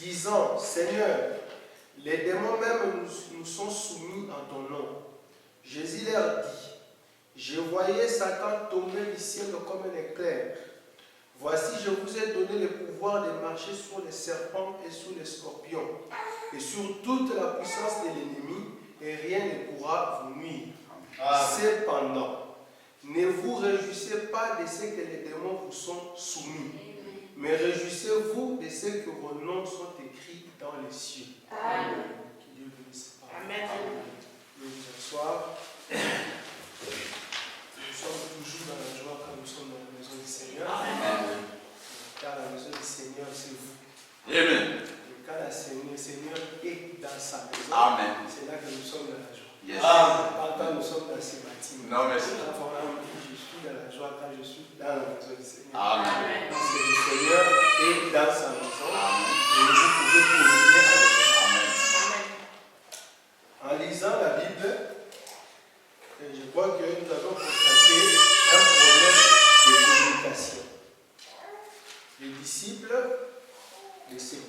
disant, Seigneur, les démons même nous sont soumis en ton nom. Jésus leur dit, je voyais Satan tomber du ciel comme un éclair. Voici, je vous ai donné le pouvoir de marcher sur les serpents et sur les scorpions, et sur toute la puissance de l'ennemi, et rien ne pourra vous nuire. Cependant, ne vous réjouissez pas de ce que les démons vous sont soumis, mais réjouissez-vous de ce que vos noms sont écrits dans les cieux. Amen. Que Dieu bénisse sa parole. Amen. Nous vous asseoir. Nous sommes toujours dans la joie quand nous sommes dans la maison du Seigneur. Amen. Car la maison du Seigneur, c'est vous. Amen. Et quand le Seigneur est dans sa maison, Amen. c'est là que nous sommes dans la joie. Yes. Pas quand nous sommes dans ces bâtiments. Non, merci. Je suis dans la joie quand je suis dans la maison du Seigneur. Amen. Parce que le Seigneur est dans sa maison. Amen. Et vous pouvez communier avec lui. Amen. En lisant la Bible, je vois que nous avons constaté un problème de communication. Les disciples, les 70,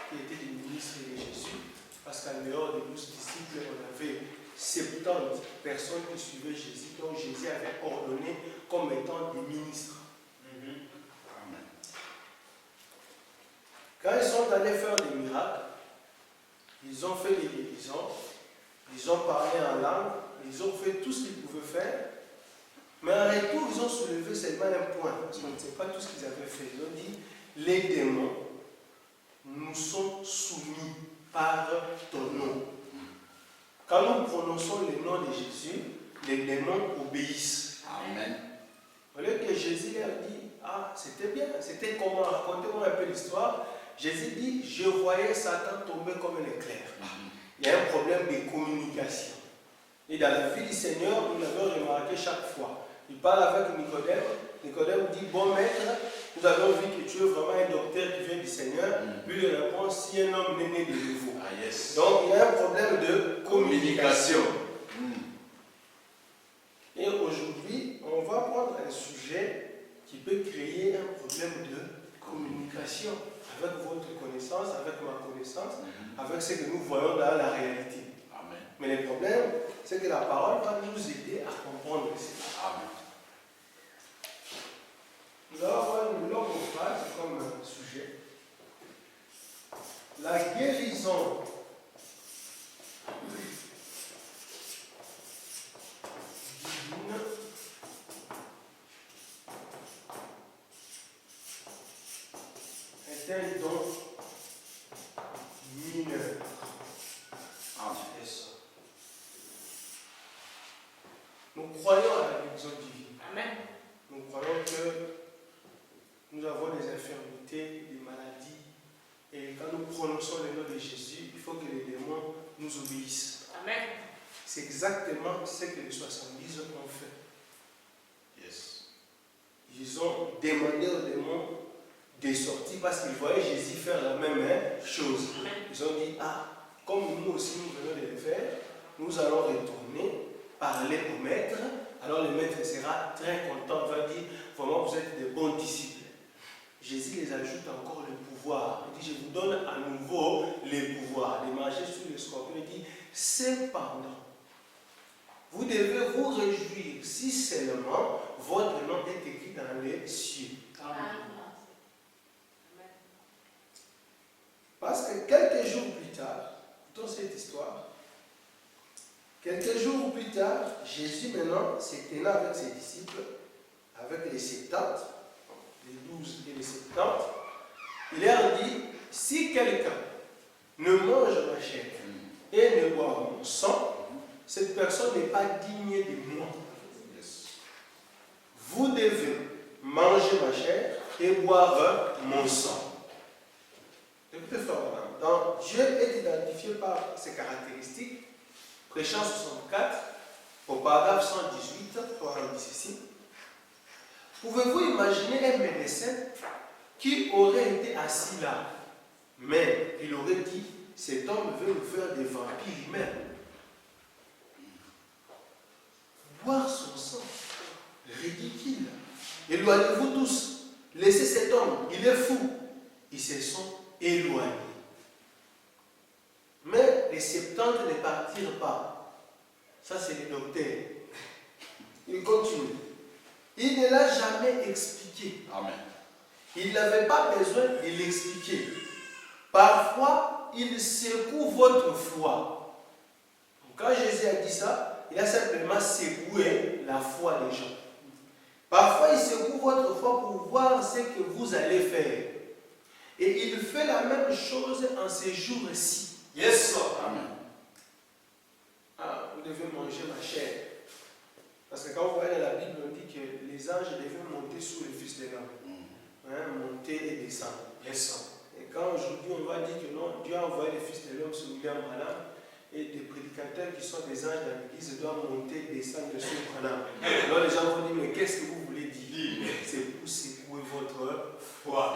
qui étaient des ministres de Jésus, parce qu'en dehors des 12 disciples, on avait 70 personnes qui suivaient Jésus, dont Jésus avait ordonné comme étant des ministres. Amen. Quand ils sont allés faire des miracles, ils ont fait des guérisons, ils ont parlé en langue, ils ont fait tout ce qu'ils pouvaient faire, mais en retour, ils ont soulevé seulement un point, parce qu'on ne sait pas tout ce qu'ils avaient fait. Ils ont dit, les démons nous sont soumis par ton nom. Quand nous prononçons le nom de Jésus, les démons obéissent. Amen. Au lieu que Jésus leur dit, ah, c'était bien, c'était comment, racontez-moi un peu l'histoire. Jésus dit, je voyais Satan tomber comme un éclair. Il y a un problème de communication. Et dans la vie du Seigneur, nous l'avons remarqué chaque fois. Il parle avec Nicodème. Nicodème dit, bon maître, nous avons vu que tu es vraiment un docteur qui vient du Seigneur. Lui, il répond, si un homme n'est né de nouveau. Ah, yes. Donc, il y a un problème de communication. Et aujourd'hui, on va prendre un sujet qui peut créer un problème de communication avec votre connaissance, avec ma connaissance, avec ce que nous voyons dans la réalité. Amen. Mais le problème, c'est que la parole va nous aider à comprendre cela. Amen. Nous allons avoir une longue phrase comme sujet. La guérison divine est un don mineur. Amen. Nous croyons à la guérison divine. Amen. Nous croyons que nous avons des infirmités, des maladies, et quand nous prononçons le nom de Jésus, il faut que les démons nous obéissent. Amen. C'est exactement ce que les 70 ont fait. Yes. Ils ont demandé aux démons de sortir parce qu'ils voyaient Jésus faire la même chose. Amen. Ils ont dit, ah, comme nous aussi nous venons de le faire, nous allons retourner, parler au maître. Alors le maître sera très content, il va dire, vraiment vous êtes des bons disciples. Jésus les ajoute encore le pouvoir. Il dit, je vous donne à nouveau le pouvoir de marcher sur le scorpion. Il dit, cependant, vous devez vous réjouir si seulement votre nom est écrit dans les cieux. Amen. Parce que quelques jours plus tard, dans cette histoire, quelques jours plus tard, Jésus maintenant se tenait avec ses disciples, avec les 70, les 12 et les 70, il leur dit, si quelqu'un ne mange ma chair et ne boit mon sang, cette personne n'est pas digne de moi. Yes. Vous devez manger ma chair et boire mon sang. Écoutez, frère, donc Dieu est identifié par ses caractéristiques. Prêchant 64, au paragraphe 118, on dit ceci. Pouvez-vous imaginer un médecin qui aurait été assis là, mais il aurait dit, cet homme veut nous faire des vampires humains. Boire son sang, ridicule. Éloignez-vous tous. Laissez cet homme, il est fou. Ils se sont éloignés. et 70 ne partirent pas. Ça, c'est le docteur. Il continue. Il ne l'a jamais expliqué. Amen. Il n'avait pas besoin de l'expliquer. Parfois, il secoue votre foi. Donc, quand Jésus a dit ça, il a simplement secoué la foi des gens. Parfois, il secoue votre foi pour voir ce que vous allez faire. Et il fait la même chose en ces jours-ci. Yes, sir. Amen. Ah, vous devez manger ma chair. Parce que quand vous voyez dans la Bible, on dit que les anges devaient monter sous le Fils de l'homme. Monter et descendre. Yes, sir. Et quand aujourd'hui on va dire que non, Dieu a envoyé le Fils de l'homme sur William Branham, et des prédicateurs qui sont des anges dans l'église doivent monter et descendre sur Branham. Alors les gens vont dire, mais qu'est-ce que vous voulez dire? C'est pour secouer votre foi.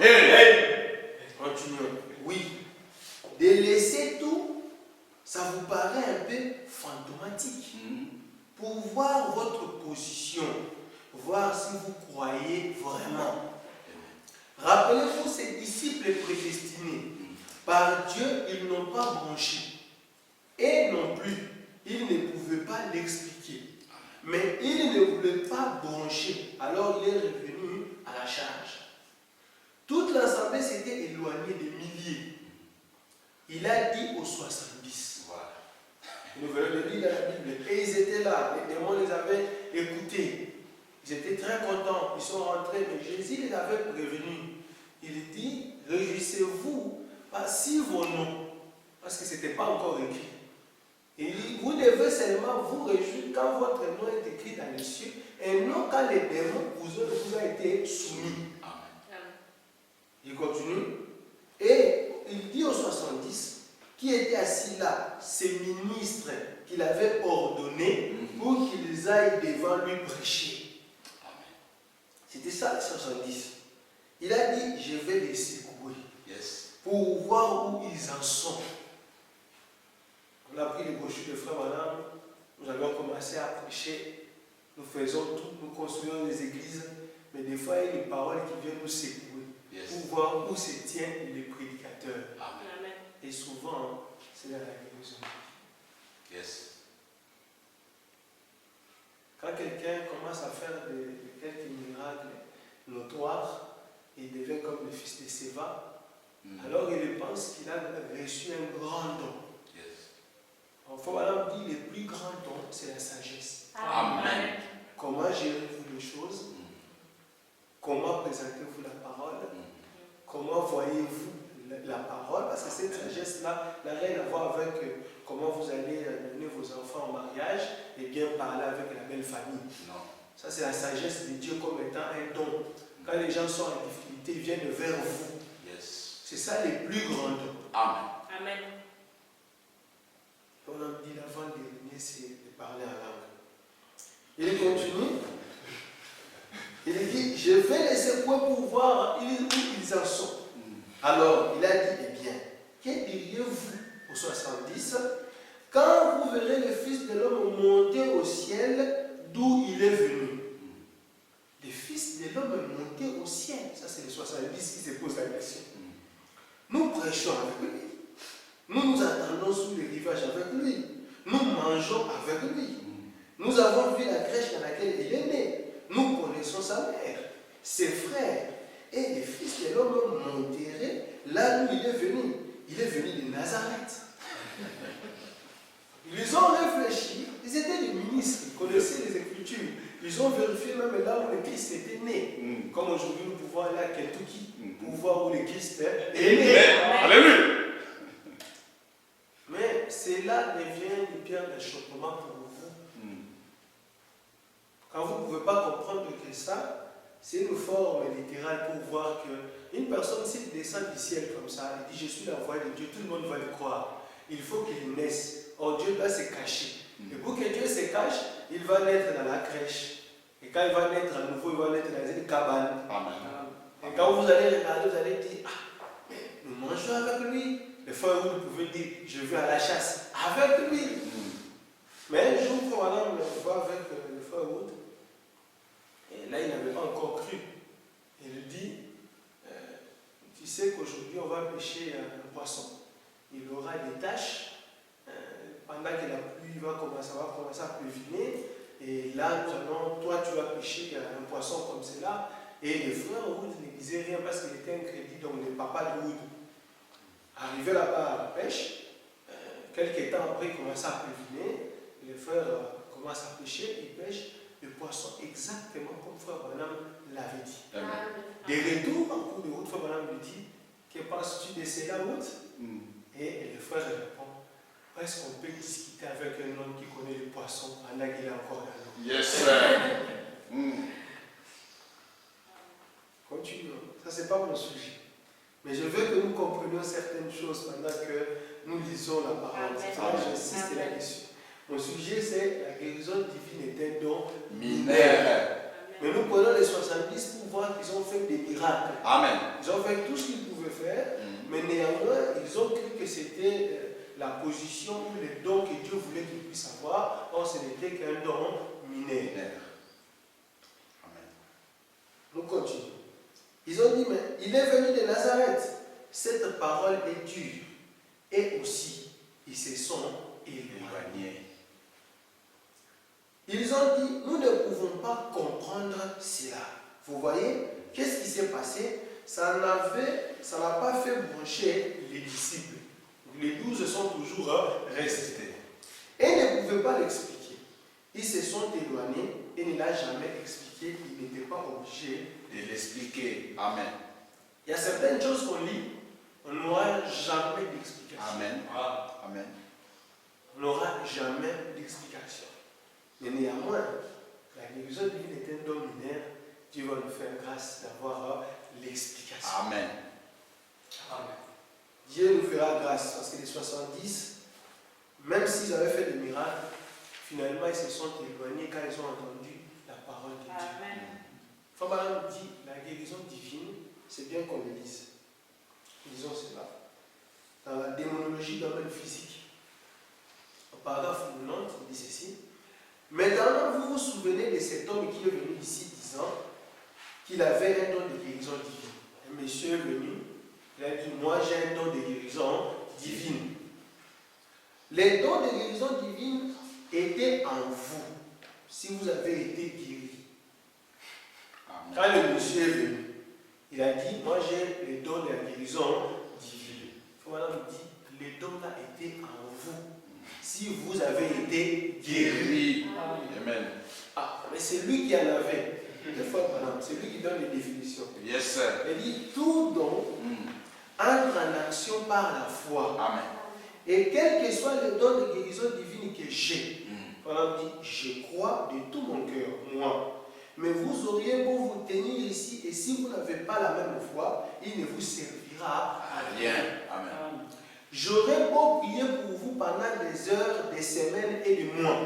Continuons. Oui. De laisser tout, ça vous paraît un peu fantomatique. Pour voir votre position, voir si vous croyez vraiment. Rappelez-vous ces disciples prédestinés. Par Dieu, ils n'ont pas branché. Et non plus, ils ne pouvaient pas l'expliquer. Mais ils ne voulaient pas brancher. Alors il est revenu à la charge. Toute l'assemblée s'était éloignée des milliers. Il a dit aux 70. Voilà. Nous venons de lire dans la Bible. Et ils étaient là. Les démons les avaient écoutés. Ils étaient très contents. Ils sont rentrés. Mais Jésus les avait prévenus. Il dit, réjouissez-vous pas si vos noms, parce que ce n'était pas encore écrit. Il dit, vous devez seulement vous réjouir quand votre nom est écrit dans les cieux et non quand les démons vous ont été soumis. Amen. Il continue. Et il dit aux 70 qui étaient assis là, ces ministres qu'il avait ordonnés pour qu'ils aillent devant lui prêcher. C'était ça les 70. Il a dit, je vais les secouer. Yes. Pour voir où ils en sont. On a pris les brochures de Frère Branham, nous allons commencer à prêcher, nous faisons tout, nous construisons des églises, mais des fois il y a une parole qui vient nous secouer, Yes. pour voir où se tient les prédicateurs. Amen. Et souvent, c'est dans la guérison. Yes. Quand quelqu'un commence à faire quelques miracles notoires, il devient comme le fils de Séva, alors il pense qu'il a reçu un grand don. Yes. Enfin, Madame dit, le plus grand don, c'est la sagesse. Amen. Comment gérez-vous les choses? Comment présentez-vous la parole? Comment voyez-vous la parole? Parce que cette sagesse-là n'a rien à voir avec comment vous allez donner vos enfants en mariage et bien parler avec la belle famille. Non. Ça, c'est la sagesse de Dieu comme étant un don. Quand les gens sont en difficulté, ils viennent vers vous. Yes. C'est ça les plus grands dons. Amen. Amen. On a dit l'avant-dernier, c'est de parler en langue. Il continue. Il dit, je vais les secouer pour voir où ils en sont. Alors, il a dit, eh bien, que diriez-vous aux 70 quand vous verrez le Fils de l'homme monter au ciel d'où il est venu? Le Fils de l'homme est monté au ciel. Ça, c'est les 70 qui se posent la question. Nous prêchons avec lui. Nous nous attendons sous les rivages avec lui. Nous mangeons avec lui. Nous avons vu la crèche dans laquelle il est né. Nous connaissons sa mère, ses frères. Et le Fils de l'homme monterait là où il est venu. Il est venu de Nazareth. Ils ont réfléchi. Ils étaient des ministres. Ils connaissaient les Écritures. Ils ont vérifié même là où le Christ était né. Comme aujourd'hui, nous pouvons aller à Kentucky pour voir où le Christ est né. Alléluia. Mais cela devient une pierre d'achoppement pour vous. Quand vous ne pouvez pas comprendre que ça, c'est une forme littérale pour voir qu'une personne, s'il descend du ciel comme ça, il dit, je suis l'envoyé de Dieu, tout le monde va le croire. Il faut qu'il naisse. Or, Dieu doit se cacher. Et pour que Dieu se cache, il va naître dans la crèche. Et quand il va naître à nouveau, il va naître dans une cabane. Amen. Et quand vous allez regarder, vous allez dire, ah, mais nous mangeons avec lui. Des fois, vous pouvez dire, je vais à la chasse avec lui. Mais un jour, quand madame va avec le frère Wood, et là, il n'avait pas encore cru. Il lui dit, tu sais qu'aujourd'hui, on va pêcher un poisson. Il aura des taches pendant que la pluie va commencer à pleuviner, et là, toi, tu vas pêcher un poisson comme cela, et le frère Wood ne disait rien parce qu'il était un crédit, donc le papa de Wood. Arrivé là-bas à la pêche, quelques temps après, il commence à pleuviner, le frère commence à pêcher, il pêche le poisson exactement comme frère Branham l'avait dit. De retour, en cours de route, frère Branham lui dit, que penses-tu de cela, Wood? Et le frère répond, est-ce qu'on peut discuter avec un homme qui connaît le poisson pendant qu'il est encore dans l'eau? Yes, sir. Continuons. Ça, c'est pas mon sujet. Mais je veux que nous comprenions certaines choses pendant que nous lisons la parole. C'est pour ça que j'insiste là-dessus. Mon sujet, c'est la guérison divine est un don mineur. Mais nous prenons les 70 pour voir qu'ils ont fait des miracles. Amen. Ils ont fait tout ce qu'ils pouvaient faire, mais néanmoins, ils ont cru que c'était la position ou le don que Dieu voulait qu'ils puissent avoir. Or, ce n'était qu'un don mineur. Amen. Nous continuons. Ils ont dit, mais il est venu de Nazareth. Cette parole est dure. Et aussi, ils se sont éloignés. Ils ont dit, nous ne pouvons pas comprendre cela. Vous voyez, qu'est-ce qui s'est passé? Ça n'a pas fait broncher les disciples. Les 12 sont toujours restés. Et ne pouvaient pas l'expliquer. Ils se sont éloignés et ne l'a jamais expliqué. Ils n'étaient pas obligés De l'expliquer. Amen. Il y a certaines choses qu'on lit, on n'aura jamais d'explication. Amen. Amen. On n'aura jamais d'explication. Mais néanmoins, la guérison divine est un don mineur. Dieu va nous faire grâce d'avoir l'explication. Amen. Amen. Dieu nous fera grâce parce que les 70, même s'ils avaient fait des miracles, finalement ils se sont éloignés quand ils ont entendu la parole de Dieu. Amen. Frère dit la guérison divine, c'est bien qu'on le dise. Disons cela. Dans la démonologie dans le physique, au paragraphe 90, il dit ceci. Maintenant, vous vous souvenez de cet homme qui est venu ici disant qu'il avait un don de guérison divine. Un monsieur est venu, il a dit, moi j'ai un don de guérison divine. Les dons de guérison divine étaient en vous, si vous avez été guéri. Amen. Quand le monsieur est venu, il a dit, moi j'ai les dons de la guérison divine. Voilà, il dit, les dons là étaient en vous, si vous avez été guéri. Amen. Ah, mais c'est lui qui en avait. Des fois, c'est lui qui donne les définitions. Yes, sir. Il dit, tout don entre en action par la foi. Amen. Et quel que soit le don de guérison divine que j'ai, voilà, il dit, je crois de tout mon cœur, moi. Mais vous auriez beau vous tenir ici, et si vous n'avez pas la même foi, il ne vous servira à rien. Amen. J'aurais beau prier pour vous pendant des heures, des semaines et des mois.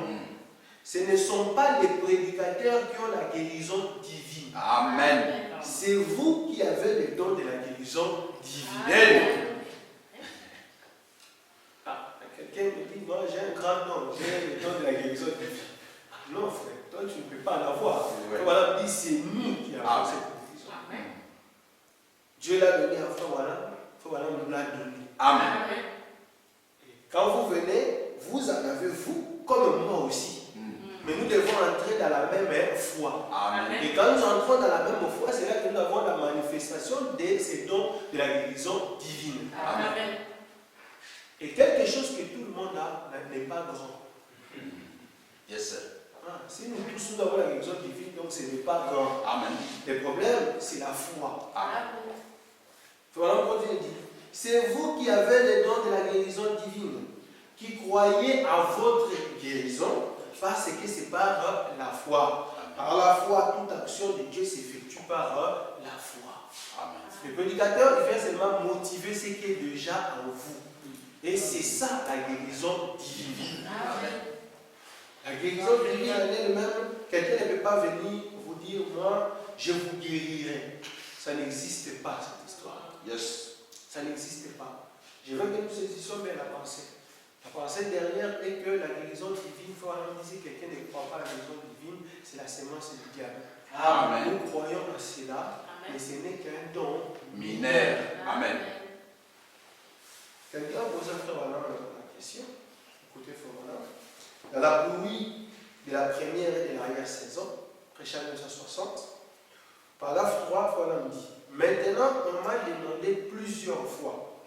Ce ne sont pas les prédicateurs qui ont la guérison divine. Amen. C'est vous qui avez le don de la guérison divine. Ah, quelqu'un me dit, moi j'ai un grand don, j'ai le don de la guérison divine. Non frère, toi tu ne peux pas l'avoir. Ouais. Voilà, dit c'est nous qui avons cette guérison. Dieu l'a donné à Voilà, nous l'a donné. Amen. Et quand vous venez, vous en avez vous, comme moi aussi. Mais nous devons entrer dans la même foi. Amen. Et quand nous entrons dans la même foi, c'est là que nous avons la manifestation de ces dons de la guérison divine. Amen. Et quelque chose que tout le monde a n'est pas grand. Yes, sir. Ah, si nous tous nous avons la guérison divine, donc ce n'est pas grand. Amen. Le problème, c'est la foi. Amen. Voilà pourquoi Dieu dit, c'est vous qui avez les dons de la guérison divine, qui croyez à votre guérison, parce que c'est par la foi. Par la foi, toute action de Dieu s'effectue par la foi. Amen. Le prédicateur, il vient seulement motiver ce qui est déjà en vous. Et c'est ça la guérison divine. Amen. La guérison divine en elle-même, quelqu'un ne peut pas venir vous dire, moi, je vous guérirai. Ça n'existe pas, cette histoire. Yes. Ça n'existe pas. Je veux que nous saisissions bien la pensée. La pensée dernière est que la guérison divine, il faut analyser quelqu'un ne croit pas à la guérison divine, c'est la sémence du diable. Amen. Nous croyons à cela, mais ce n'est qu'un don Mineur. Amen. Quelqu'un a posé à Frère Alain la question. Écoutez, Frère Alain. Dans la pluie de la première et de l'arrière-saison, prêché en 1960, paragraphe 3, voilà, on dit, maintenant on m'a demandé plusieurs fois,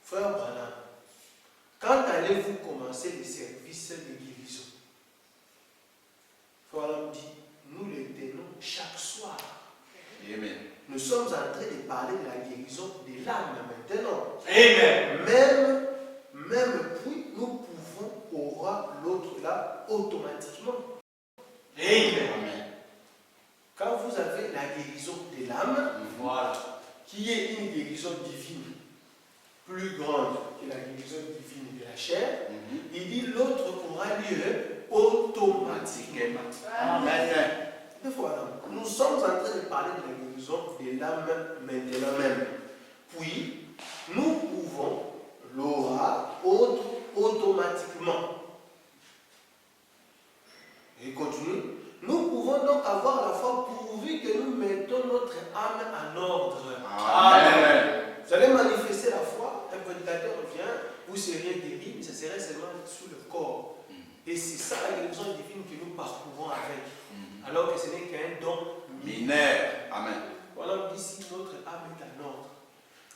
frère Branham, quand allez-vous commencer les services de guérison? Frère Branham dit, nous les tenons chaque soir. Amen. Nous sommes en train de parler de la guérison de l'âme maintenant. Amen. Même puis nous pouvons aura l'autre là automatiquement. Amen. Quand vous avez la guérison de l'âme, Voilà. qui est une guérison divine plus grande que la guérison divine de la chair, il dit l'autre aura lieu automatiquement. Amen. Et voilà, nous sommes en train de parler de la guérison de l'âme maintenant même. Puis, nous pouvons l'aura automatiquement. Et il continue. Nous pouvons donc avoir la foi pourvu que nous mettons notre âme en ordre. Amen. Vous allez manifester la foi, un prédicateur vient, vous seriez guéri, mais ce serait seulement sous le corps. Et c'est ça la guérison divine que nous parcourons avec. Alors que ce n'est qu'un don Mineur. Amen. Voilà, on dit si notre âme est en ordre,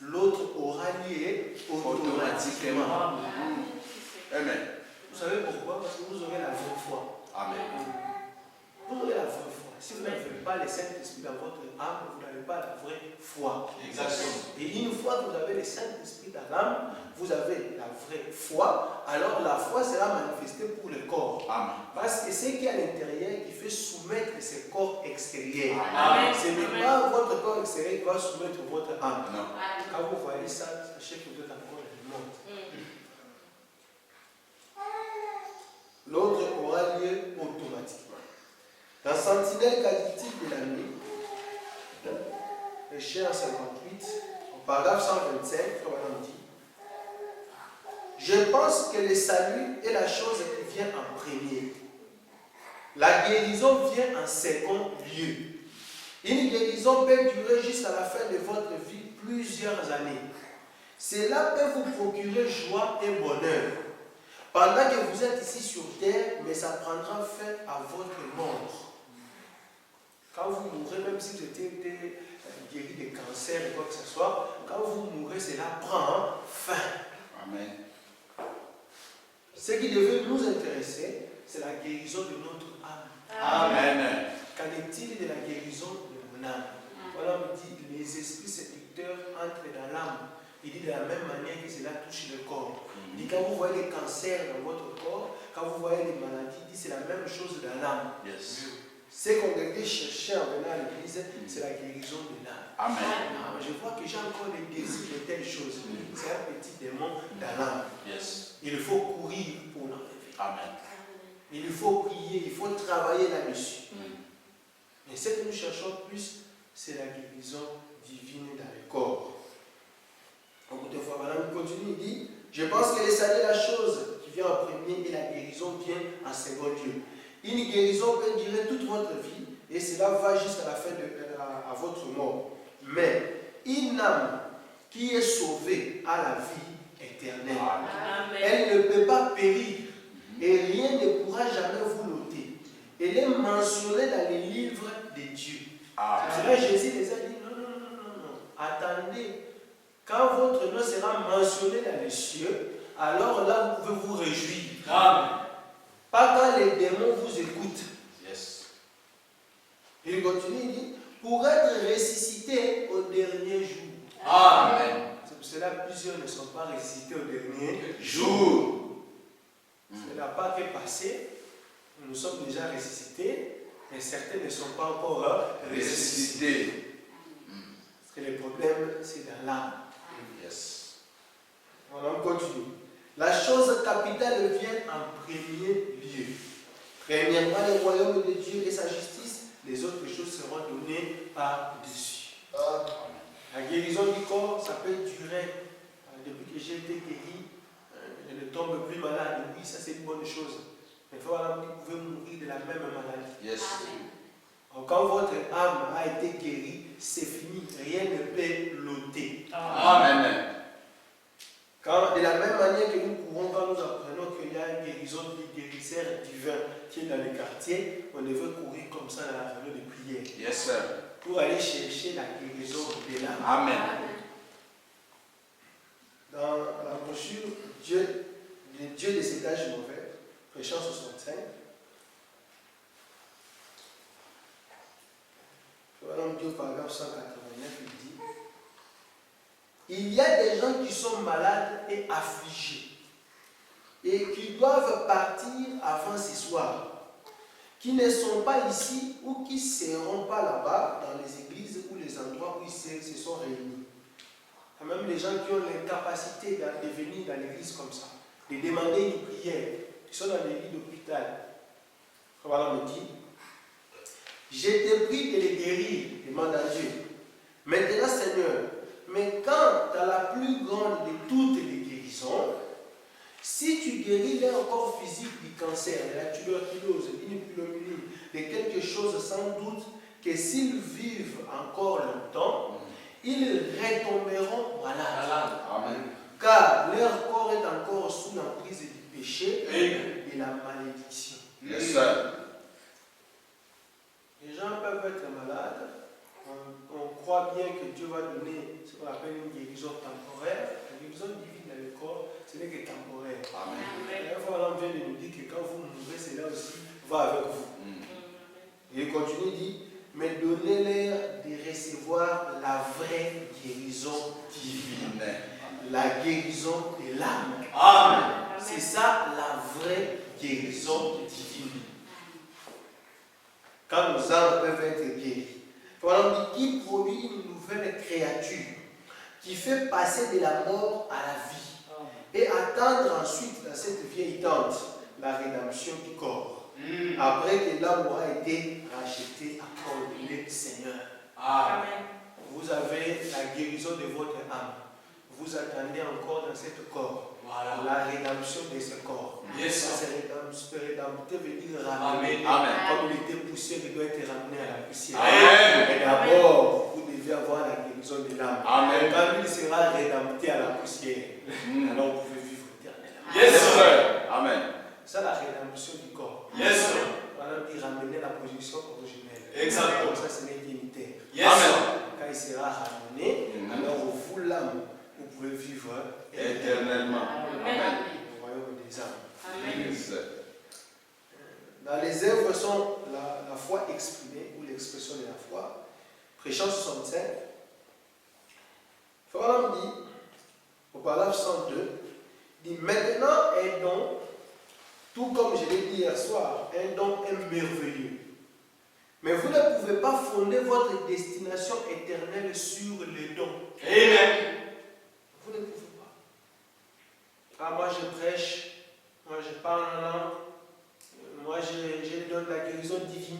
l'autre aura lié automatiquement. Amen. Vous savez pourquoi? Parce que vous aurez la vraie foi. Amen. Vous aurez la vraie foi. Si vous n'avez pas le Saint-Esprit dans votre âme, vous n'avez pas la vraie foi. Exactement. Et une fois que vous avez le Saint-Esprit dans l'âme, vous avez la vraie foi, alors la foi sera manifestée pour le corps. Amen. Parce que c'est ce qui est à l'intérieur qui fait soumettre ce corps extérieur. Amen. Ce n'est pas votre corps extérieur qui va soumettre votre âme. Non. Quand vous voyez ça, sachez que vous êtes encore dans le monde. L'autre aura lieu automatiquement. Dans Sentinelle qualitative de la nuit, le chien 58, au paragraphe 125, on dit, je pense que le salut est la chose qui vient en premier. La guérison vient en second lieu. Une guérison peut durer jusqu'à la fin de votre vie plusieurs années. Cela peut vous procurer joie et bonheur pendant que vous êtes ici sur terre, mais ça prendra fin à votre mort. Quand vous mourrez, même si vous étiez guéri de cancer ou quoi que ce soit, quand vous mourrez, cela prend fin. Amen. Ce qui devait nous intéresser, c'est la guérison de notre âme. Amen. Qu'en est-il de la guérison de mon âme? Voilà, on dit les esprits séducteurs entrent dans l'âme. Il dit de la même manière que cela touche le corps. Il dit quand vous voyez les cancers dans votre corps, quand vous voyez les maladies, il dit c'est la même chose dans l'âme. Yes. Ce qu'on devait chercher en venant à l'église, c'est la guérison de l'âme. Amen. Je vois que j'ai encore des désirs de telles choses. C'est un petit démon dans l'âme. Yes. Il faut courir pour l'enlever. Amen. Il faut prier, il faut travailler là-dessus. Mais ce que nous cherchons plus, c'est la guérison divine dans le corps. Donc, deux fois, madame continue, il dit, je pense que le salut est la chose qui vient en premier et la guérison vient en second lieu. Une guérison peut durer toute votre vie et cela va jusqu'à la fin à votre mort. Mais une âme qui est sauvée à la vie éternelle, elle ne peut pas périr et rien ne pourra jamais vous l'ôter. Elle est mentionnée dans les livres de Dieu. C'est là Jésus les a dit non. Attendez, quand votre nom sera mentionné dans les cieux, alors là vous pouvez vous réjouir. Amen. Pas quand les démons vous écoutent. Yes. Il continue, il dit, pour être ressuscité au dernier jour. Amen. C'est pour cela que plusieurs ne sont pas ressuscités au dernier Jour. Ce n'a pas que passé. Nous sommes déjà ressuscités, mais certains ne sont pas encore ressuscités. Parce que le problème, c'est dans l'âme. Yes. On continue. La chose capitale vient en premier lieu. Premièrement, le royaume de Dieu et sa justice, les autres choses seront données par-dessus. La guérison du corps, ça peut durer. Depuis que j'ai été guéri, je ne tombe plus malade. Oui, ça c'est une bonne chose. Mais voilà, vous pouvez mourir de la même maladie. Yes. Quand votre âme a été guérie, c'est fini. Rien ne peut l'ôter. Amen. Quand, de la même manière que nous courons quand nous apprenons qu'il y a une guérison guérison du guérisseur divin qui est dans les quartiers, on devait courir comme ça dans la réunion de prière. Yes, sir. Pour aller chercher la guérison de l'âme. Amen. Dans la brochure Dieu de cet âge mauvais, Prêchant 65, voilà Dieu paragraphe 189, il dit il y a des gens qui sont malades et affligés et qui doivent partir avant ce soir, qui ne sont pas ici ou qui ne seront pas là-bas dans les églises ou les endroits où ils se sont réunis. Il y a même des gens qui ont l'incapacité de venir dans l'église comme ça, de demander une prière, qui sont dans les lits d'hôpital. Voilà, on me dit je te prie de les guérir, demande à Dieu. Maintenant, Seigneur, mais quant à la plus grande de toutes les guérisons, si tu guéris leur corps physique du cancer, de la tuberculose, d'une pneumonie, de quelque chose sans doute que s'ils vivent encore longtemps, ils retomberont malades. Amen. Car leur corps est encore sous l'emprise du péché et de la malédiction. Yes, sir. Les gens peuvent être malades. On croit bien que Dieu va donner ce qu'on appelle une guérison temporaire. La guérison divine dans le corps, ce n'est que temporaire. Amen. La fois, on vient de nous dire que quand vous mourrez, cela aussi va avec vous. Et il continue, il dit, mais donnez-leur de recevoir la vraie guérison divine. La guérison de l'âme. Amen. C'est ça la vraie guérison divine. Quand nos âmes peuvent être guéries. Voilà, qui produit une nouvelle créature, qui fait passer de la mort à la vie, et attendre ensuite dans cette vieille tente la rédemption du corps, après que l'âme aura été rachetée à ordonner Seigneur. Amen. Vous avez la guérison de votre âme. Vous attendez encore dans ce corps Voilà. la rédemption de ce corps. Yes. Ça, c'est rédemption veut dire ramener. Amen. Comme il était poussière, il doit être ramené à la poussière. Amen. Mais d'abord, vous devez avoir la guérison de l'âme. Amen. Quand il sera rédempté à la poussière, alors vous pouvez vivre éternellement. Yes, sir. Amen. C'est la rédemption du corps. Yes, sir. Voilà, il ramener la position originelle. Exactement. Ça, ce n'est qu'unitaire. Yes, Amen. sir. Quand il sera ramené, alors vous, l'âme, vous pouvez vivre Éternellement. Amen. au royaume des âmes. Yes, sir. Dans les œuvres sont la foi exprimée ou l'expression de la foi. Prêchant 65. Frère dit, au paragraphe 102, dit maintenant un don, tout comme je l'ai dit hier soir, un don est merveilleux. Mais vous ne pouvez pas fonder votre destination éternelle sur le don. Amen. Vous ne pouvez pas. Ah, moi je prêche, moi je parle en langue, moi je donne la guérison divine.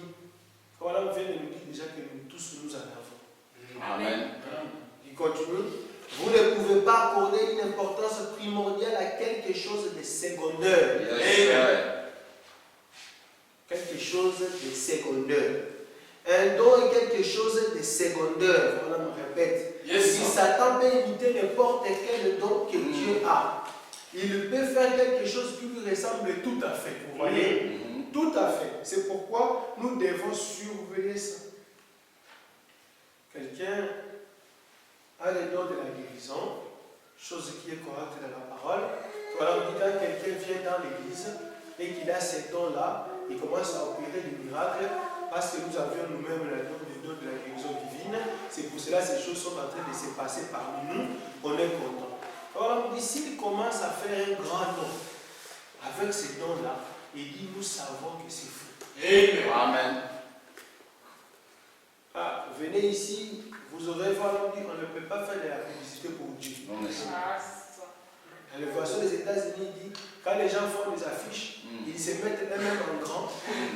Voilà, on vient de nous dire déjà que nous tous nous en avons. Amen. Il continue. Vous ne pouvez pas accorder une importance primordiale à quelque chose de secondaire. Yes, sir. Quelque chose de secondaire. Un don est quelque chose de secondaire. Voilà, on répète. Yes, Si sir. Satan peut imiter n'importe quel don que Dieu a, il peut faire quelque chose qui lui ressemble tout à fait. Vous voyez? Tout à fait. C'est pourquoi nous devons surveiller ça. Quelqu'un a le don de la guérison, chose qui est correcte dans la parole. Voilà, on dit quand quelqu'un vient dans l'église et qu'il a ces dons-là, il commence à opérer des miracles parce que nous avions nous-mêmes le don de la guérison divine. C'est pour cela que ces choses sont en train de se passer parmi nous. On est content. Voilà, on dit s'il commence à faire un grand don avec ces dons-là, il dit nous savons que c'est faux. Amen. Ah, venez ici, vous aurez vraiment dit on ne peut pas faire de la publicité pour Dieu. Non, merci. La version des États-Unis dit quand les gens font des affiches, ils se mettent eux-mêmes en grand,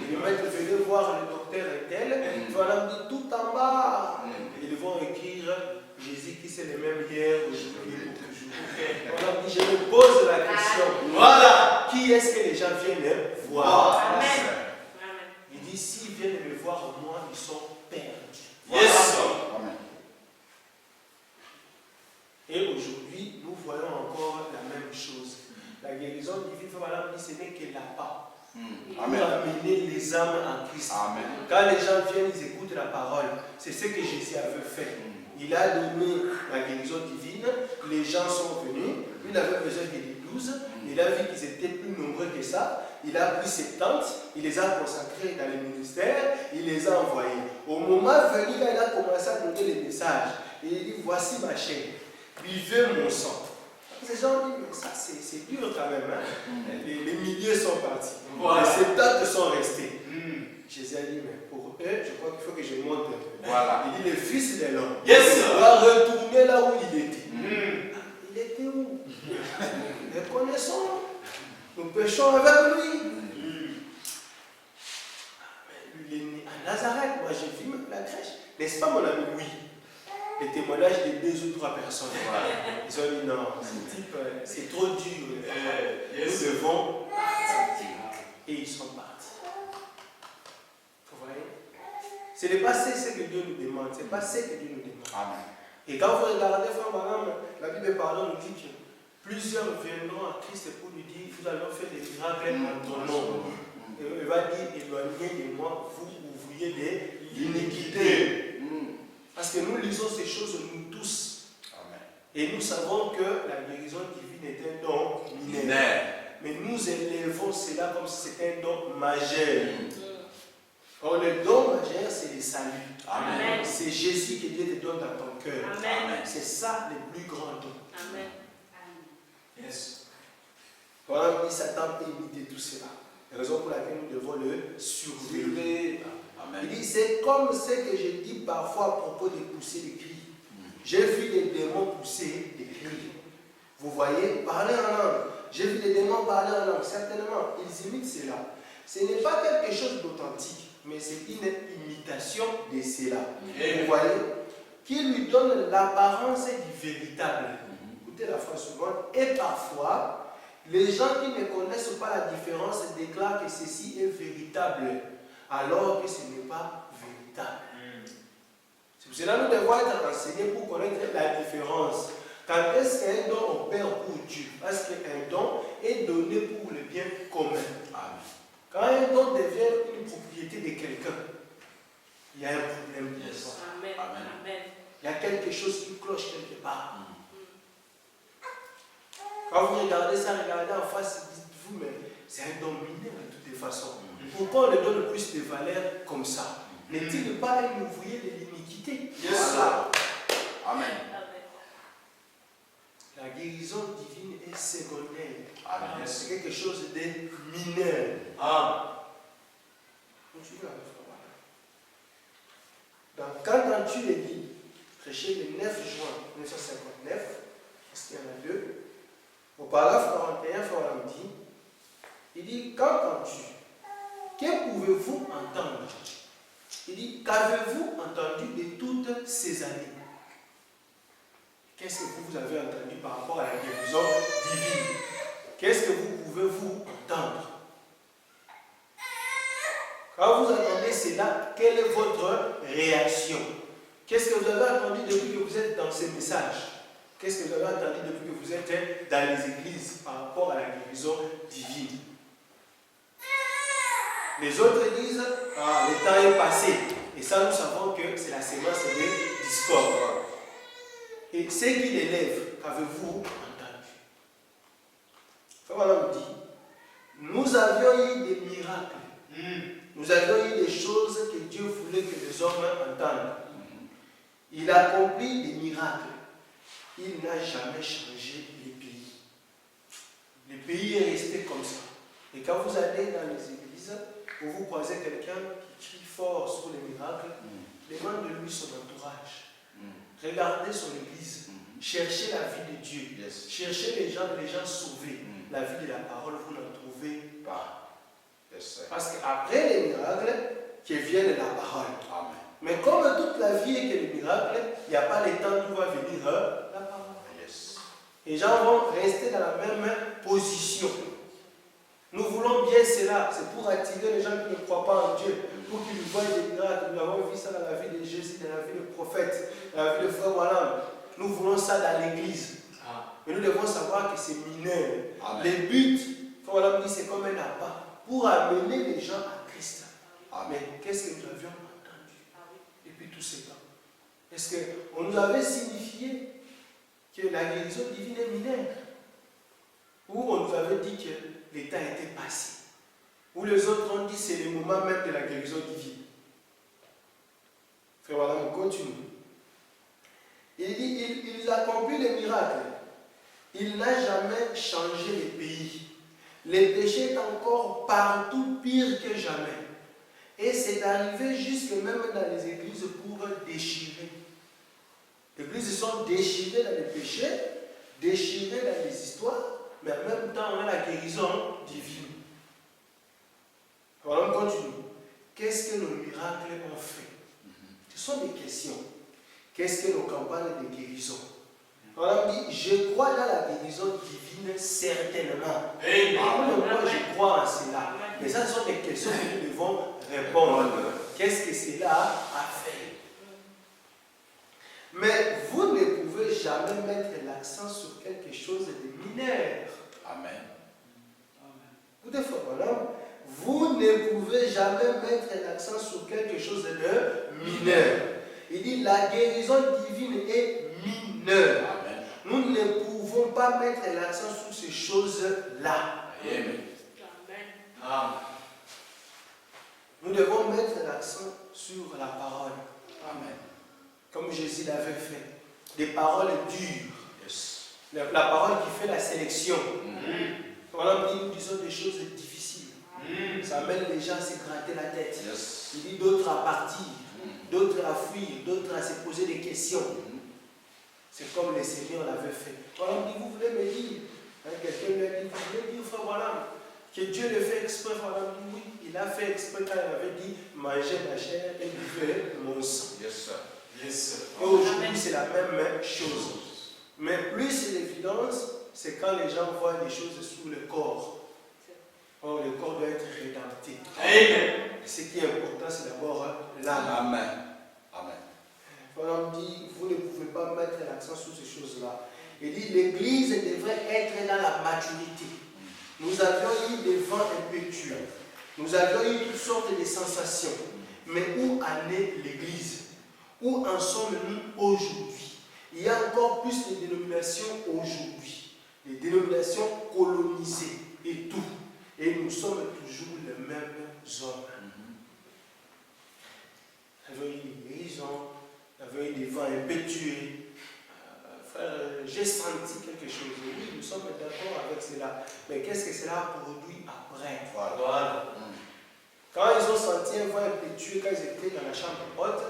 ils mettent venez voir le docteur et tel, voilà, dit tout en bas. Ils vont écrire Jésus qui c'est le même hier, aujourd'hui et pour toujours. Voilà, dit, je me pose la question. Voilà. Qui est-ce que les gens viennent voir? Amen. Il dit s'ils viennent me voir moi, ils sont perdus. Yes, sir. Amen. Et aujourd'hui, nous voyons encore la même chose. La guérison divine, voilà, ce n'est n'est que l'appât. Pour Amen. amener les âmes en Christ. Amen. Quand les gens viennent, ils écoutent la parole. C'est ce que Jésus avait fait. Il a donné la guérison divine. Les gens sont venus. Il avait besoin des 12. Il a vu qu'ils étaient plus nombreux que ça. Il a pris 70. Il les a consacrés dans le ministère. Il les a envoyés. Au moment venu, là, il a commencé à donner les messages. Et il dit, voici ma chair. Buvez mon sang. Ces gens disent, mais ça c'est dur quand même. Hein? Les milliers sont partis. Voilà. Les 70 sont restés. Jésus a dit, mais pour eux, je crois qu'il faut que je monte un peu. Voilà. Il dit, le fils de l'homme Yes, sir. doit retourner là où il était. Il était où? Nous connaissons. Nous péchons avec lui. Il est né à Nazareth. Moi, j'ai vu même la crèche. N'est-ce pas, mon ami? Oui. Les témoignages de 2 ou 3 personnes. Voilà. Ils ont dit, non, ce type, c'est trop dur. Yes. Nous devons partir. Et ils sont partis. Vous voyez? Ce n'est pas ce que Dieu nous demande. Ce n'est pas ce que Dieu nous demande. Amen. Et quand vous regardez, frère Madame, la Bible pardon nous dit que plusieurs viendront à Christ pour lui dire, vous allez faire des miracles en ton nom. Et il va dire, éloignez de moi, vous ouvriez de l'iniquité. Parce que nous lisons ces choses, nous tous. Amen. Et nous savons que la guérison divine est un don mineur. Mais nous élevons cela comme si c'était un don majeur. Or, le don majeur, c'est le salut. Amen. C'est Jésus que Dieu te donne dans ton cœur. Amen. C'est ça le plus grand don. Amen. Yes. Voilà, Satan peut imiter tout cela. La raison pour laquelle nous devons le surveiller. Amen. Il dit, c'est comme ce que je dis parfois à propos de pousser des cris. J'ai vu des démons pousser des cris. Vous voyez, parler en langue. J'ai vu des démons parler en langue. Certainement, ils imitent cela. Ce n'est pas quelque chose d'authentique, mais c'est une imitation de cela. Vous voyez, qui lui donne l'apparence du véritable. Écoutez la phrase suivante. Et parfois, les gens qui ne connaissent pas la différence déclarent que ceci est véritable, alors que ce n'est pas véritable. C'est pour cela que nous devons être enseignés pour connaître la différence. Quand est-ce qu'un don opère pour Dieu? Parce qu'un don est donné pour le bien commun. Amen. Quand un don devient une propriété de quelqu'un, il y a un problème. Yes. Amen. Amen. Amen. Il y a quelque chose qui cloche quelque part. Quand vous regardez ça, regardez en face, dites-vous, mais c'est un don mineur de toutes les façons. Pourquoi on le donne plus de valeur comme ça? N'est-il pas un ouvrier de l'iniquité? Yes, sir. Amen. La guérison divine est secondaire. Amen. C'est quelque chose de mineur. Continuez avec moi. Donc, quand tu es dit, prêché le 9 juin 1959, parce qu'il y en a deux, au paragraphe 41, Frère dit, il dit, qu'entends-tu? Que pouvez-vous entendre? Il dit, qu'avez-vous entendu de toutes ces années? Qu'est-ce que vous avez entendu par rapport à la guérison divine? Qu'est-ce que vous pouvez vous entendre? Quand vous entendez cela, quelle est votre réaction? Qu'est-ce que vous avez entendu depuis que vous êtes dans ces messages? Qu'est-ce que vous avez entendu depuis que vous êtes dans les églises par rapport à la guérison divine? Les autres disent, le temps est passé. Et ça, nous savons que c'est la sémence de discorde. Et ce qui l'élève, qu'avez-vous entendu? Voilà, on dit, nous avions eu des miracles. Nous avions eu des choses que Dieu voulait que les hommes entendent. Il accomplit des miracles. Il n'a jamais changé les pays. Le pays est resté comme ça. Et quand vous allez dans les églises, vous croisez quelqu'un qui crie fort sur les miracles, demandez-lui son entourage. Regardez son église. Cherchez la vie de Dieu. Yes. Cherchez les gens sauvés. La vie de la parole, vous n'en trouvez pas. Yes, Parce qu'après les miracles, qui viennent la parole. Amen. Mais comme toute la vie est que les miracles, il n'y a pas le temps d'où va venir la parole. Yes. Les gens vont rester dans la même position. Nous voulons bien cela. C'est pour attirer les gens qui ne croient pas en Dieu. Pour qu'ils voient des miracles. Nous avons vu ça dans la vie de Jésus, dans la vie du prophète, dans la vie de Frère Walam. Nous voulons ça dans l'église. Mais nous devons savoir que c'est mineur. Amen. Le but, Voilà, me dit c'est comme un appât pour amener les gens à Christ. Amen. Mais qu'est-ce que nous avions entendu depuis tous ces temps? Est-ce qu'on nous avait signifié que la guérison divine est mineure? Ou on nous avait dit que l'état était passé? Ou les autres ont dit que c'est le moment même de la guérison divine? Frère, voilà, on continue. Il dit, il accomplit les miracles. Il n'a jamais changé les pays. Les péchés sont encore partout pire que jamais. Et c'est arrivé jusque même dans les églises pour déchirer. Les églises sont déchirées dans les péchés, déchirées dans les histoires, mais en même temps, on a la guérison divine. Voilà, on continue. Qu'est-ce que nos miracles ont fait? Ce sont des questions. Qu'est-ce que nos campagnes de guérison? Voilà, on dit, je crois dans la guérison divine, certainement. Moi, je crois en cela. Mais ça, ce sont des questions que nous devons répondre. Qu'est-ce que cela a fait? Mais vous ne pouvez jamais mettre l'accent sur quelque chose de mineur. Amen. Vous devez, voilà, vous ne pouvez jamais mettre l'accent sur quelque chose de mineur. Il dit la guérison divine est mineure. Amen. Nous ne pouvons pas mettre l'accent sur ces choses-là. Amen. Amen. Nous devons mettre l'accent sur la parole. Amen. Comme Jésus l'avait fait. Des paroles dures. Yes. La parole qui fait la sélection. Voilà, nous disons des choses difficiles. Ça amène les gens à se gratter la tête. Yes. Il dit d'autres à partir, d'autres à fuir, d'autres à se poser des questions. C'est comme le Seigneur l'avait fait. Voilà, on dit, vous voulez me dire, quelqu'un lui a dit, vous voulez dire, frère, voilà, que Dieu le fait exprès. Voilà, on dit, oui, il a fait exprès quand il avait dit, mangez ma chair et buvez mon sang. Yes, sir. Yes, sir. Et aujourd'hui, c'est la même chose. Mais plus l'évidence, c'est quand les gens voient des choses sous le corps. Or, le corps doit être rédempté. Amen. Ce qui est important, c'est d'abord l'âme. Amen. Amen. Voilà, on dit, vous ne pouvez pas mettre l'accent sur ces choses-là. Il dit, l'Église devrait être dans la maturité. Nous avions eu des vents impétueux. Nous avions eu toutes sortes de sensations. Mais où en est l'Église? Où en sommes-nous aujourd'hui? Il y a encore plus de dénominations aujourd'hui. Des dénominations colonisées et tout. Et nous sommes toujours les mêmes hommes. Nous avons eu des guérisons, nous avons eu des vents impétueux. Frère, j'ai senti quelque chose. Oui, nous sommes d'accord avec cela. Mais qu'est-ce que cela a produit après? Voilà. Quand ils ont senti un vent impétueux, quand ils étaient dans la chambre haute,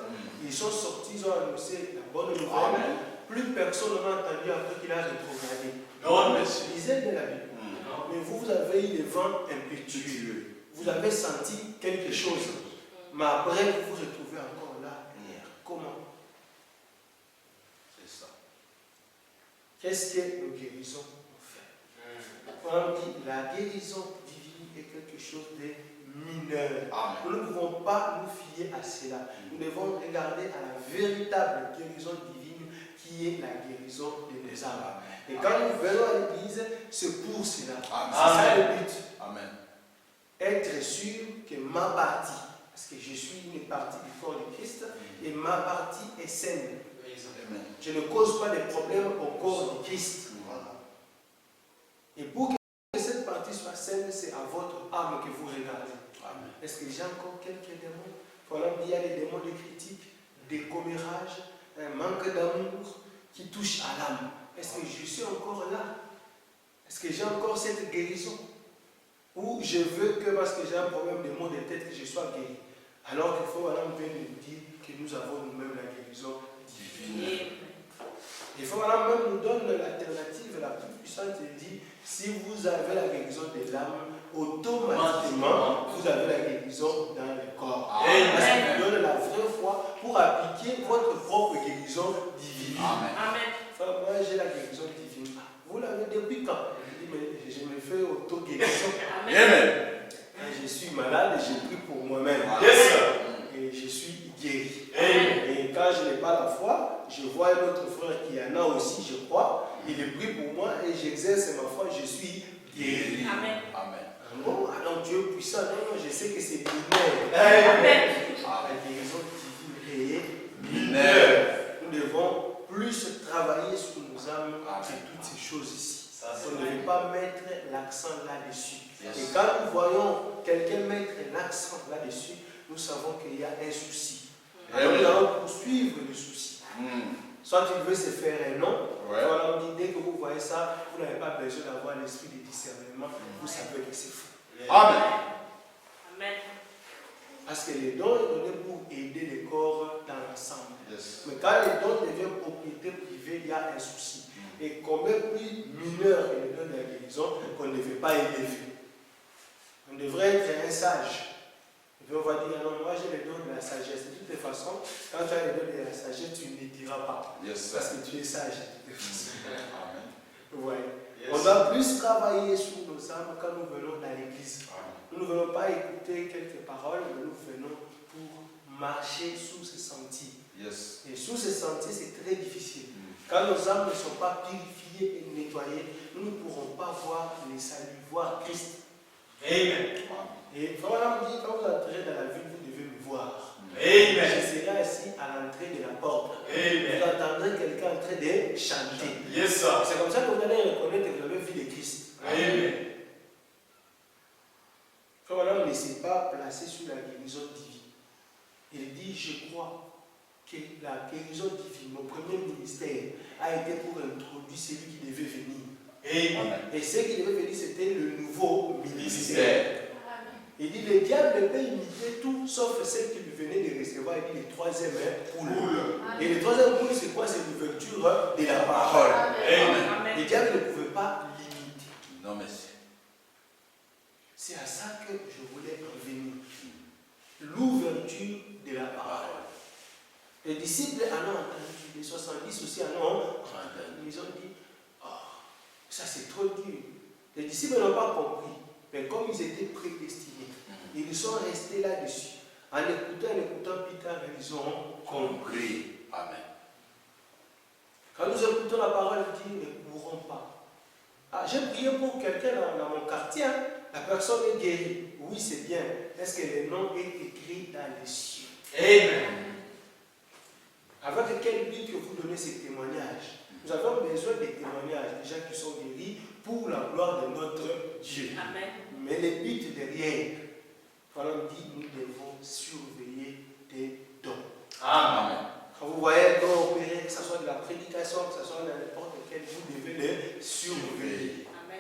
ils sont sortis, ils ont annoncé la bonne nouvelle. Amen. Plus personne n'a entendu après qu'il a rétrogradé. Non, monsieur. Lisez de la Bible. Mais vous avez eu des vents impétueux. Vous avez senti quelque chose. Mais après, vous vous retrouvez encore là. Comment? C'est ça. Qu'est-ce que nos guérisons ont fait? On dit la guérison divine est quelque chose de mineur. Amen. Nous ne pouvons pas nous fier à cela. Nous devons regarder à la véritable guérison divine qui est la guérison de nos âmes. Et quand nous venons à l'église, c'est pour cela. Amen. C'est ça le but. Amen. Être sûr que ma partie, parce que je suis une partie du corps de Christ, et ma partie est saine. Amen. Je ne cause pas de problème au corps de Christ. Voilà. Et pour que cette partie soit saine, c'est à votre âme que vous regardez. Amen. Est-ce que j'ai encore quelques démons? Voilà, il y a des démons de critique, des commérages, un manque d'amour qui touche à l'âme. Est-ce que je suis encore là? Est-ce que j'ai encore cette guérison? Ou je veux que parce que j'ai un problème de maux de tête que je sois guéri? Alors qu'il faut Madame vient nous dire que nous avons nous-mêmes la guérison divine. Il faut Madame même nous donne l'alternative la plus puissante et dit si vous avez la guérison de l'âme, automatiquement vous avez la guérison dans le corps. Parce qu'il vous donne la vraie foi pour appliquer votre propre guérison divine. Amen. Enfin, moi j'ai la guérison divine. Vous l'avez depuis quand? Je dis mais je me fais auto-guérison. Amen. Je suis malade et j'ai pris pour moi-même. Yes. Et je suis guéri. Amen. Et quand je n'ai pas la foi, je vois un autre frère qui en a aussi, je crois. Il est pris pour moi et j'exerce ma foi, je suis guéris. Amen. Amen. Bon, alors Dieu est puissant. Non, je sais que c'est binaire. Amen. La guérison divine est Mineur. Nous devons plus travailler sur nos âmes Amen. que toutes ces choses ici. Ça, c'est On ne vrai. veut pas mettre l'accent là-dessus. Yes. Et quand nous voyons quelqu'un mettre l'accent là-dessus, nous savons qu'il y a un souci. Alors nous allons poursuivre le souci. Soit il veut se faire un nom, Ouais. voilà, on dit, dès que vous voyez ça, vous n'avez pas besoin d'avoir l'esprit de discernement, vous savez que c'est faux. Amen. Amen. Parce que les dons sont donnés pour aider les corps dans l'ensemble. Yes. Mais quand les dons deviennent propriété privée, il y a un souci. Et combien plus mineur que les dons de la guérison qu'on ne veut pas élever. On devrait être un sage. Et puis on va dire, non, moi j'ai les dons de la sagesse. De toutes les façons, quand tu as les dons de la sagesse, tu ne les diras pas. Yes. Parce que tu es sage. De toutes les façons. Amen. Vous voyez. Yes. On doit plus travailler sur nos âmes quand nous venons dans l'église. Amen. Nous ne venons pas écouter quelques paroles, mais nous venons pour marcher sous ce sentier. Yes. Et sous ce sentier, c'est très difficile. Quand nos âmes ne sont pas purifiées et nettoyées, nous ne pourrons pas voir les saluts, voir Christ. Amen. Et voilà, me dit, quand vous entrez dans la ville, vous devez me voir. Je Amen. serai assis à l'entrée de la porte. Vous Amen. entendrez quelqu'un en train de chanter. Yes, sir. C'est comme ça que vous allez reconnaître que vous avez vu le Christ. Amen. Voilà, on ne s'est pas placé sur la guérison divine. Il dit, je crois que la guérison divine, mon premier ministère, a été pour introduire celui qui devait venir. Amen. Et ce qui devait venir, c'était le nouveau ministère. Ministère. Il dit, le diable peut imiter tout, sauf celle qu'il venait de recevoir. Il dit, le troisième poule. Et le troisième poule, c'est quoi? C'est l'ouverture de la parole. Amen. Le diable ne pouvait pas l'imiter. Non, merci. C'est à ça que je voulais en venir. L'ouverture de la parole. Les disciples en ont entendu, les 70 aussi en ont entendu. Ils ont dit, oh, ça c'est trop dur. Les disciples n'ont pas compris, mais comme ils étaient prédestinés, ils sont restés là-dessus. En écoutant Peter, ils ont compris. Amen. Quand nous écoutons la parole, ils disent, ne courons pas. Ah, j'ai prié pour quelqu'un dans mon quartier, hein. La personne est guérie. Oui, c'est bien. Est-ce que le nom est écrit dans les cieux? Amen. Avec quel but que vous donnez ces témoignages? Nous avons besoin des témoignages, des gens qui sont guéris pour la gloire de notre Dieu. Amen. Mais les buts derrière, voilà, on dit, nous devons surveiller des dons. Amen. Quand vous voyez un don opérer, que ce soit de la prédication, que ce soit dans n'importe quel, vous devez les surveiller. Amen.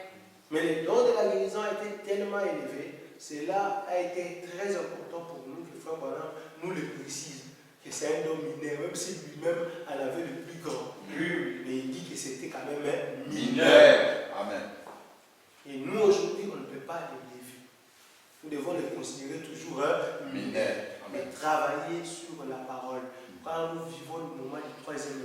Mais le don de la guérison a été tellement élevé, cela a été très important pour nous, que Frère Branham nous le précise, que c'est un don mineur, même si lui-même en avait le plus grand. Oui. Mais il dit que c'était quand même un mineur. Mineur. Amen. Et nous, aujourd'hui, on ne peut pas l'élever. Nous devons le considérer toujours un mineur. Mineur. Mais Amen. travailler sur la parole. Quand nous vivons le moment du troisième